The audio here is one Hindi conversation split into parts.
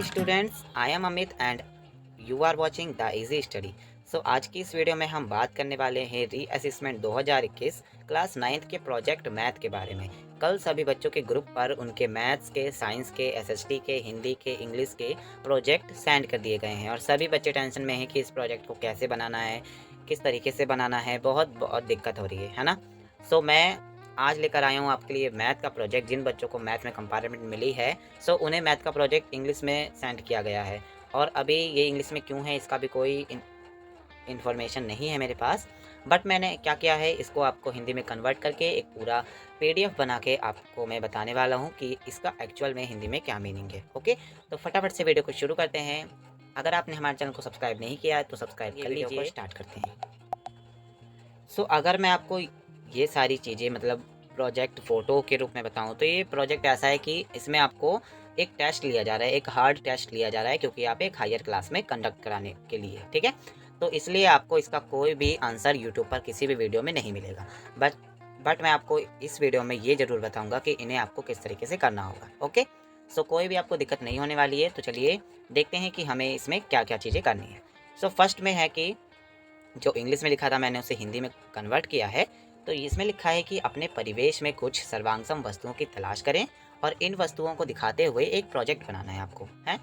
Students, I am Amit and you are watching the easy study. आज की इस वीडियो में हम बात करने वाले हैं री असेसमेंट 2021 क्लास 9th के प्रोजेक्ट मैथ के बारे में। कल सभी बच्चों के ग्रुप पर उनके मैथ्स के, साइंस के, एसएसटी के, हिंदी के, इंग्लिश के प्रोजेक्ट सेंड कर दिए गए हैं और सभी बच्चे टेंशन में हैं कि इस प्रोजेक्ट को कैसे बनाना है, किस तरीके से बनाना है। बहुत बहुत दिक्कत हो रही है ना। मैं आज लेकर आया हूँ आपके लिए मैथ का प्रोजेक्ट। जिन बच्चों को मैथ में कंपार्टमेंट मिली है उन्हें मैथ का प्रोजेक्ट इंग्लिश में सेंड किया गया है। और अभी ये इंग्लिश में क्यों है इसका भी कोई इन्फॉर्मेशन नहीं है मेरे पास। बट मैंने क्या किया है, इसको आपको हिंदी में कन्वर्ट करके एक पूरा पीडीएफ बना के आपको मैं बताने वाला हूँ कि इसका एक्चुअल में हिंदी में क्या मीनिंग है। ओके, तो फटाफट से वीडियो को शुरू करते हैं। अगर आपने हमारे चैनल को सब्सक्राइब नहीं किया है तो सब्सक्राइब कर लीजिए। स्टार्ट करते हैं। अगर मैं आपको ये सारी चीज़ें मतलब प्रोजेक्ट फ़ोटो के रूप में बताऊँ तो ये प्रोजेक्ट ऐसा है कि इसमें आपको एक टेस्ट लिया जा रहा है, एक हार्ड टेस्ट लिया जा रहा है, क्योंकि आप एक हायर क्लास में कंडक्ट कराने के लिए, ठीक है। तो इसलिए आपको इसका कोई भी आंसर यूट्यूब पर किसी भी वीडियो में नहीं मिलेगा। बट मैं आपको इस वीडियो में ये ज़रूर बताऊँगा कि इन्हें आपको किस तरीके से करना होगा। ओके, कोई भी आपको दिक्कत नहीं होने वाली है। तो चलिए देखते हैं कि हमें इसमें क्या क्या चीज़ें करनी है। फर्स्ट में है कि जो इंग्लिश में लिखा था मैंने उसे हिंदी में कन्वर्ट किया है। तो इसमें लिखा है कि अपने परिवेश में कुछ सर्वांगसम वस्तुओं की तलाश करें और इन वस्तुओं को दिखाते हुए एक प्रोजेक्ट बनाना है आपको, है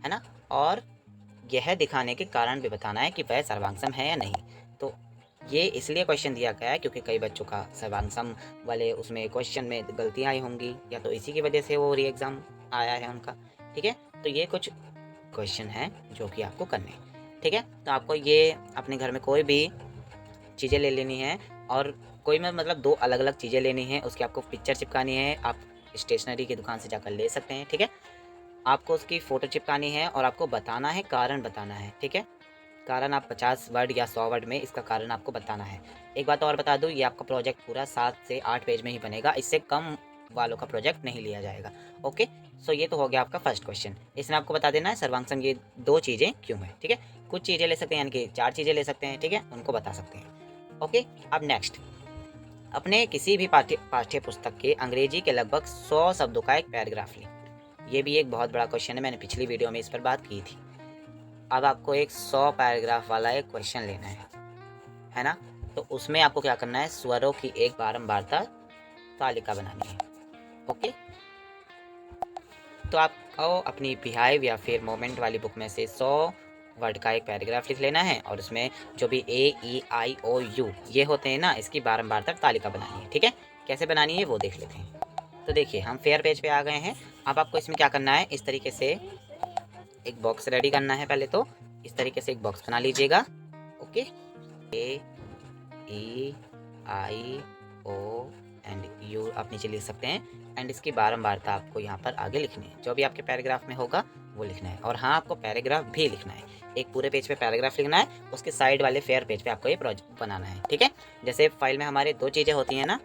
ना। और यह दिखाने के कारण भी बताना है कि वह सर्वांगसम है या नहीं। तो ये इसलिए क्वेश्चन दिया गया है क्योंकि कई बच्चों का सर्वांगसम वाले उसमें क्वेश्चन में गलतियाँ आई होंगी, या तो इसी की वजह से वो री एग्ज़ाम आया है उनका, ठीक है। तो ये कुछ क्वेश्चन हैं जो कि आपको करने हैं, ठीक है। तो आपको ये अपने घर में कोई भी चीज़ें ले लेनी है और कोई में मतलब दो अलग अलग चीज़ें लेनी है, उसकी आपको पिक्चर चिपकानी है। आप स्टेशनरी की दुकान से जाकर ले सकते हैं, ठीक है। आपको उसकी फ़ोटो चिपकानी है और आपको बताना है, कारण बताना है, ठीक है। कारण आप 50 वर्ड या 100 वर्ड में इसका कारण आपको बताना है। एक बात और बता दूँ, ये आपका प्रोजेक्ट पूरा 7 से 8 पेज में ही बनेगा, इससे कम वालों का प्रोजेक्ट नहीं लिया जाएगा। ओके, ये तो हो गया आपका फर्स्ट क्वेश्चन। इसमें आपको बता देना है सर्वांगसम ये दो चीज़ें क्यों है, ठीक है। कुछ चीज़ें ले सकते हैं, यानी कि 4 चीज़ें ले सकते हैं, ठीक है, उनको बता सकते हैं। ओके, अब नेक्स्ट, अपने किसी भी पाठ्य पुस्तक के अंग्रेजी के लगभग 100 शब्दों का एक पैराग्राफ लिखें। ये भी एक बहुत बड़ा क्वेश्चन है, मैंने पिछली वीडियो में इस पर बात की थी। अब आपको एक 100 पैराग्राफ वाला एक क्वेश्चन लेना है ना। तो उसमें आपको क्या करना है, स्वरों की एक बारंबारता तालिका बनानी है। ओके, तो आपको अपनी बिहाइव या फिर मोमेंट वाली बुक में से 100 वर्ड का एक पैराग्राफ लिख लेना है और उसमें जो भी A E I O U ये होते हैं ना, इसकी बारंबारता तालिका बनानी है, ठीक है। कैसे बनानी है वो देख लेते हैं। तो देखिए, हम फेयर पेज पे आ गए हैं। अब आपको इसमें क्या करना है, इस तरीके से एक बॉक्स रेडी करना है। पहले तो इस तरीके से एक बॉक्स बना लीजिएगा। Okay, A E I O and you आप नीचे लिख सकते हैं। एंड इसकी बारंबारता आपको यहाँ पर आगे लिखनी है, जो भी आपके पैराग्राफ में होगा वो लिखना है। और हाँ, आपको पैराग्राफ भी लिखना है। एक पूरे पेज पे पैराग्राफ लिखना है, उसके साइड वाले फेयर पेज पे आपको ये प्रोजेक्ट बनाना है, ठीक है। जैसे फाइल में हमारे दो चीज़ें होती हैं ना,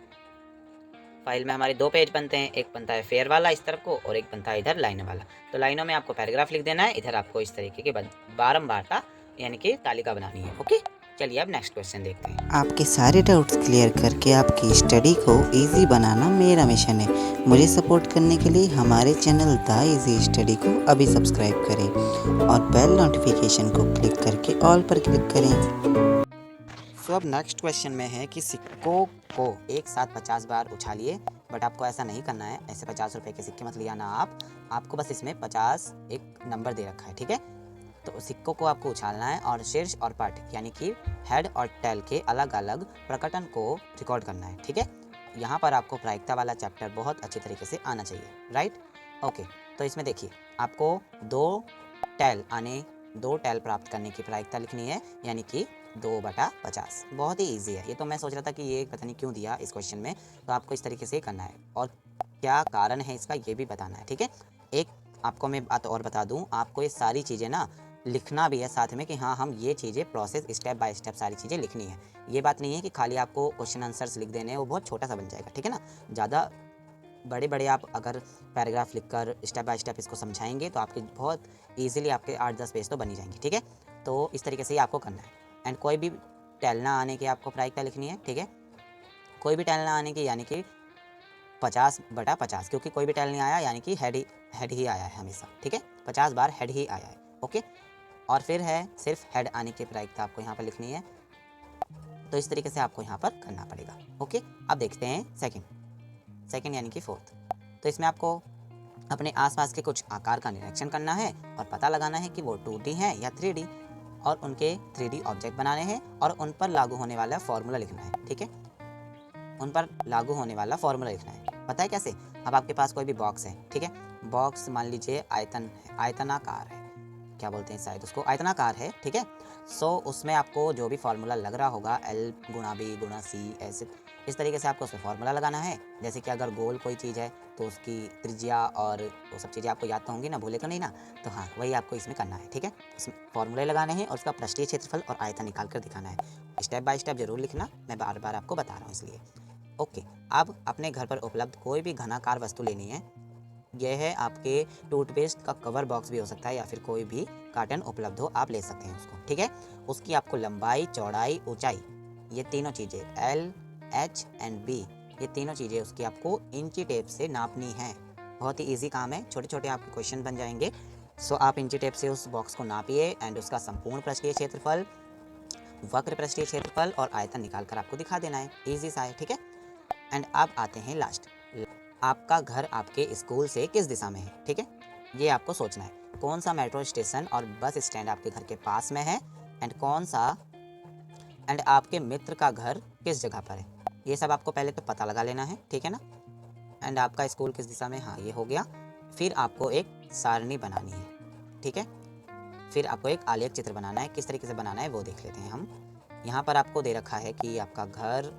फाइल में हमारे दो पेज बनते हैं, एक बनता है फेयर वाला इस तरफ को और एक बनता है इधर लाइन वाला। तो लाइनों में आपको पैराग्राफ लिख देना है, इधर आपको इस तरीके की बारंबारता यानी कि तालिका बनानी है। ओके, चलिए अब नेक्स्ट क्वेश्चन देखते हैं। आपके सारे डाउट्स क्लियर करके आपकी स्टडी को इजी बनाना मेरा मिशन है। मुझे सपोर्ट करने के लिए हमारे चैनल द इजी स्टडी को अभी सब्सक्राइब करें और बेल नोटिफिकेशन को क्लिक करके ऑल पर क्लिक करें। अब नेक्स्ट क्वेश्चन में है कि सिक्कों को एक साथ 50 बार उछालिए। बट आपको ऐसा नहीं करना है, ऐसे 50 रुपए के सिक्के मत लिया ना आपको बस इसमें 50 एक नंबर दे रखा है, ठीक है। तो सिक्कों को आपको उछालना है और शीर्ष और पट यानी कि हेड और टेल के अलग अलग प्रकटन को रिकॉर्ड करना है, ठीक है। यहाँ पर आपको प्रायिकता वाला चैप्टर बहुत अच्छी तरीके से आना चाहिए, राइट। ओके, तो इसमें देखिए, आपको दो टेल प्राप्त करने की प्रायिकता लिखनी है, यानी कि 2/50। बहुत ही ईजी है ये। तो मैं सोच रहा था कि ये पता नहीं क्यों दिया इस क्वेश्चन में। तो आपको इस तरीके से करना है और क्या कारण है इसका ये भी बताना है, ठीक है। एक आपको मैं बात और बता दूं, आपको ये सारी चीज़ें ना लिखना भी है साथ में कि हाँ, हम ये चीज़ें प्रोसेस स्टेप बाय स्टेप सारी चीज़ें लिखनी है। ये बात नहीं है कि खाली आपको क्वेश्चन आंसर्स लिख देने हैं, वो बहुत छोटा सा बन जाएगा, ठीक है ना। ज़्यादा बड़े बड़े आप अगर पैराग्राफ लिखकर स्टेप बाय स्टेप इसको समझाएंगे तो आपके बहुत ईजिली आपके 8-10 पेज तो बन ही जाएंगे, ठीक है। तो इस तरीके से ही आपको करना है। एंड कोई भी टेल ना आने की आपको प्रायिकता लिखनी है, ठीक है। कोई भी टेल ना आने की यानी कि 50/50, क्योंकि कोई भी टेल नहीं आया, यानी कि हेड ही आया है हमेशा, ठीक है। 50 बार हेड ही आया है, ओके। और फिर है सिर्फ हेड आने की प्रायिकता आपको यहाँ पर लिखनी है, तो इस तरीके से आपको यहाँ पर करना पड़ेगा, ओके। अब देखते हैं सेकंड यानी कि फोर्थ। तो इसमें आपको अपने आसपास के कुछ आकार का निरीक्षण करना है और पता लगाना है कि वो 2D है या 3D, और उनके 3D ऑब्जेक्ट बनाने हैं और उन पर लागू होने वाला फॉर्मूला लिखना है, ठीक है। उन पर लागू होने वाला फॉर्मूला लिखना है। पता है कैसे? अब आपके पास कोई भी बॉक्स है, ठीक है। बॉक्स मान लीजिए आयतनाकार है, क्या बोलते हैं शायद उसको, आयतनाकार है, ठीक है। सो उसमें आपको जो भी फार्मूला लग रहा होगा L गुणा B गुणा C, ऐसे इस तरीके से आपको उसमें फार्मूला लगाना है। जैसे कि अगर गोल कोई चीज़ है तो उसकी त्रिज्या और वो सब चीज़ें आपको याद तो होंगी ना, भूले तो नहीं ना। तो हाँ, वही आपको इसमें करना है, ठीक है। उसमें फार्मूले लगाने हैं और उसका पृष्ठीय क्षेत्रफल और आयतन निकाल कर दिखाना है। स्टेप बाय स्टेप जरूर लिखना, मैं बार बार आपको बता रहा हूँ इसलिए, ओके। अब अपने घर पर उपलब्ध कोई भी घनाकार वस्तु लेनी है। यह है आपके टूथपेस्ट का कवर बॉक्स भी हो सकता है, या फिर कोई भी कार्टन उपलब्ध हो, आप ले सकते हैं उसको, ठीक है। उसकी आपको लंबाई, चौड़ाई, ऊंचाई, ये तीनों चीज़ें L, H एंड B, ये तीनों चीज़ें उसकी आपको इंची टेप से नापनी है। बहुत ही ईजी काम है, छोटे छोटे आपके क्वेश्चन बन जाएंगे। सो आप इंची टेप से उस बॉक्स को नापिए एंड उसका संपूर्ण पृष्ठीय क्षेत्रफल, वक्र पृष्ठीय क्षेत्रफल और आयतन निकाल कर आपको दिखा देना है। ईजी सा है, ठीक है। एंड अब आते हैं लास्ट, आपका घर आपके स्कूल से किस दिशा में है, ठीक है। ये आपको सोचना है, कौन सा मेट्रो स्टेशन और बस स्टैंड आपके घर के पास में है, एंड आपके मित्र का घर किस जगह पर है। ये सब आपको पहले तो पता लगा लेना है, ठीक है ना। एंड आपका स्कूल किस दिशा में, हाँ ये हो गया। फिर आपको एक सारणी बनानी है, ठीक है। फिर आपको एक आलेख चित्र बनाना है। किस तरीके से बनाना है वो देख लेते हैं हम। यहाँ पर आपको दे रखा है कि आपका घर,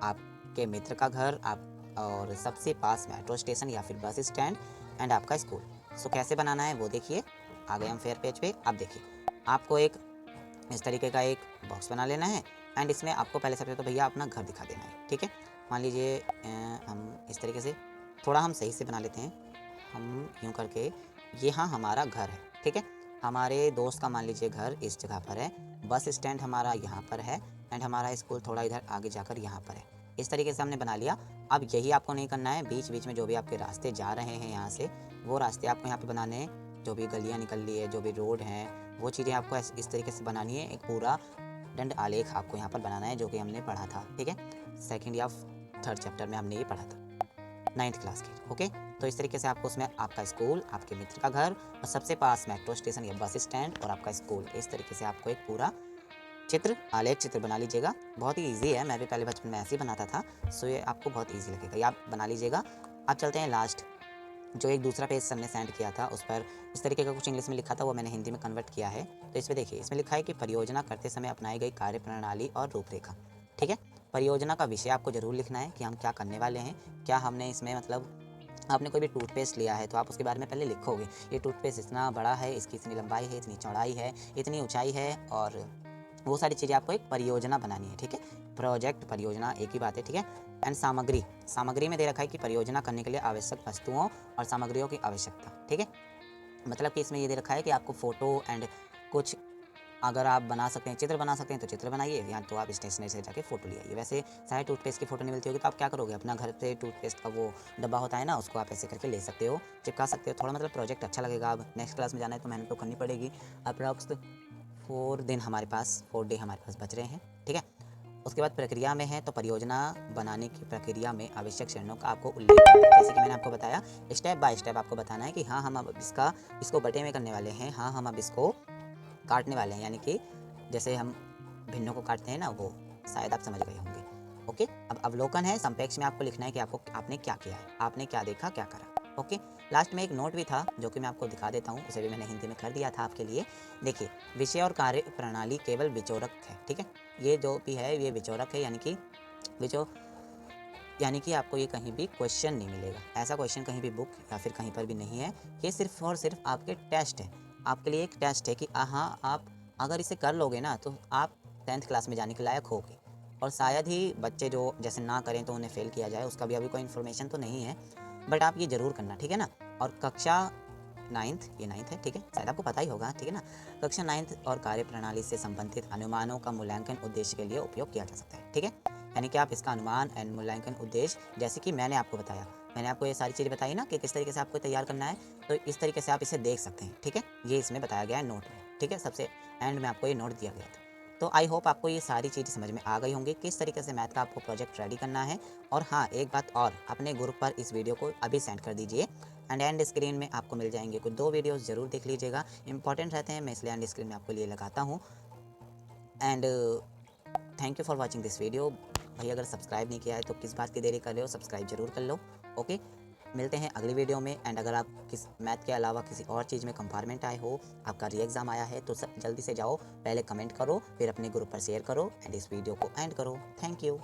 आपके मित्र का घर, आप और सबसे पास मेट्रो स्टेशन या फिर बस स्टैंड, एंड आपका स्कूल। सो कैसे बनाना है वो देखिए। आ गए हम फेयर पेज पे। अब देखिए, आपको एक इस तरीके का एक बॉक्स बना लेना है एंड इसमें आपको पहले सबसे तो भैया अपना घर दिखा देना है, ठीक है। मान लीजिए हम इस तरीके से थोड़ा हम सही से बना लेते हैं। हम यूँ करके, ये हाँ हमारा घर है, ठीक है। हमारे दोस्त का मान लीजिए घर इस जगह पर है, बस स्टैंड हमारा यहाँ पर है, एंड हमारा स्कूल थोड़ा इधर आगे जाकर यहाँ पर है। इस तरीके से हमने बना लिया। अब यही आपको नहीं करना है, बीच बीच में जो भी आपके रास्ते जा रहे हैं यहाँ से, वो रास्ते आपको यहाँ पे बनाने हैं। जो भी गलियाँ निकल रही है, जो भी रोड हैं, वो चीज़ें आपको इस तरीके से बनानी है। एक पूरा दंड आलेख आपको यहाँ पर बनाना है, जो कि हमने पढ़ा था, ठीक है। सेकेंड या थर्ड चैप्टर में हमने ये पढ़ा था, 9th क्लास की, ओके। तो इस तरीके से आपको उसमें आपका स्कूल, आपके मित्र का घर और सबसे पास मेट्रो स्टेशन या बस स्टैंड और आपका स्कूल, इस तरीके से आपको एक पूरा चित्र, आलेख चित्र बना लीजिएगा। बहुत ही ईजी है, मैं भी पहले बचपन में ऐसे ही बनाता था। सो ये आपको बहुत ईजी लगेगा, ये आप बना लीजिएगा। अब चलते हैं लास्ट, जो एक दूसरा पेज सर ने सेंड किया था, उस पर इस तरीके का कुछ इंग्लिश में लिखा था, वो मैंने हिंदी में कन्वर्ट किया है। तो इस पर देखिए, इसमें लिखा है कि परियोजना करते समय अपनाई गई कार्य प्रणाली और रूपरेखा, ठीक है। परियोजना का विषय आपको जरूर लिखना है कि हम क्या करने वाले हैं, क्या हमने इसमें, मतलब आपने कोई भी टूथपेस्ट लिया है तो आप उसके बारे में पहले लिखोगे, ये टूथपेस्ट इतना बड़ा है, इसकी इतनी लंबाई है, इतनी चौड़ाई है, इतनी ऊंचाई है, और वो सारी चीज़ें आपको एक परियोजना बनानी है, ठीक है। प्रोजेक्ट, परियोजना एक ही बात है, ठीक है। एंड सामग्री में दे रखा है कि परियोजना करने के लिए आवश्यक वस्तुओं और सामग्रियों की आवश्यकता, ठीक है। मतलब कि इसमें ये दे रखा है कि आपको फ़ोटो एंड कुछ, अगर आप बना सकते हैं, चित्र बना सकते हैं तो चित्र बनाइए, या तो आप स्टेशनरी से जाके फ़ोटो ले आइए। वैसे शायद टूथपेस्ट की फ़ोटो नहीं मिलती होगी, तो आप क्या करोगे, अपना घर पे टूथपेस्ट का वो डब्बा होता है ना, उसको आप ऐसे करके ले सकते हो, चिपका सकते हो। थोड़ा मतलब प्रोजेक्ट अच्छा लगेगा। अब नेक्स्ट क्लास में जाना है तो मेहनत तो करनी पड़ेगी। अप्रॉक्स 4 डे हमारे पास बच रहे हैं, ठीक है। उसके बाद प्रक्रिया में है, तो परियोजना बनाने की प्रक्रिया में आवश्यक चरणों का आपको उल्लेख करना है। जैसे कि मैंने आपको बताया, स्टेप बाय स्टेप आपको बताना है कि हाँ हम अब इसको बटे में करने वाले हैं, हाँ हम अब इसको काटने वाले हैं, यानी कि जैसे हम भिन्नों को काटते हैं ना, वो शायद आप समझ गए होंगे, ओके। अब अवलोकन है, संपेक्ष में आपको लिखना है कि आपने क्या किया है, आपने क्या देखा, क्या करा, ओके। लास्ट में एक नोट भी था जो कि मैं आपको दिखा देता हूँ, उसे भी मैंने हिंदी में कर दिया था आपके लिए। देखिए, विषय और कार्य प्रणाली केवल विचोरक है, ठीक है। ये जो भी है ये विचोरक है, यानी कि आपको ये कहीं भी क्वेश्चन नहीं मिलेगा। ऐसा क्वेश्चन कहीं भी बुक या फिर कहीं पर भी नहीं है। ये सिर्फ और सिर्फ आपके टेस्ट है, आपके लिए एक टेस्ट है कि हाँ आप अगर इसे कर लोगे ना तो आप 10th क्लास में जाने के लायक होगे। और शायद ही बच्चे जो जैसे ना करें तो उन्हें फेल किया जाए, उसका भी अभी कोई इन्फॉर्मेशन तो नहीं है, बट आप ये ज़रूर करना, ठीक है ना। और कक्षा 9th, ये 9th है, ठीक है, शायद आपको पता ही होगा, ठीक है ना। कक्षा 9th और कार्य प्रणाली से संबंधित अनुमानों का मूल्यांकन उद्देश्य के लिए उपयोग किया जा सकता है, ठीक है। यानी कि आप इसका अनुमान एंड मूल्यांकन उद्देश्य, जैसे कि मैंने आपको बताया, मैंने आपको ये सारी चीज़ें बताई ना कि किस तरीके से आपको तैयार करना है, तो इस तरीके से आप इसे देख सकते हैं। ठीक है, ये इसमें बताया गया है नोट में। ठीक है, सबसे एंड में आपको ये नोट दिया गया था। तो आई होप आपको ये सारी चीज़ें समझ में आ गई होंगी किस तरीके से मैथ का आपको प्रोजेक्ट रेडी करना है। और हाँ, एक बात और, अपने ग्रुप पर इस वीडियो को अभी सेंड कर दीजिए एंड एंड स्क्रीन में आपको मिल जाएंगे कुछ 2 वीडियोस ज़रूर देख लीजिएगा, इंपॉर्टेंट रहते हैं, मैं इसलिए एंड स्क्रीन में आपके लिए लगाता हूँ। And thank you for watching this video. भाई अगर सब्सक्राइब नहीं किया है तो किस बात की देरी कर रहे हो, सब्सक्राइब जरूर कर लो। ओके, मिलते हैं अगली वीडियो में। एंड अगर आप किस मैथ के अलावा किसी और चीज़ में कंपार्टमेंट आए हो, आपका री एग्ज़ाम आया है, तो जल्दी से जाओ, पहले कमेंट करो, फिर अपने ग्रुप पर शेयर करो एंड इस वीडियो को एंड करो। Thank you.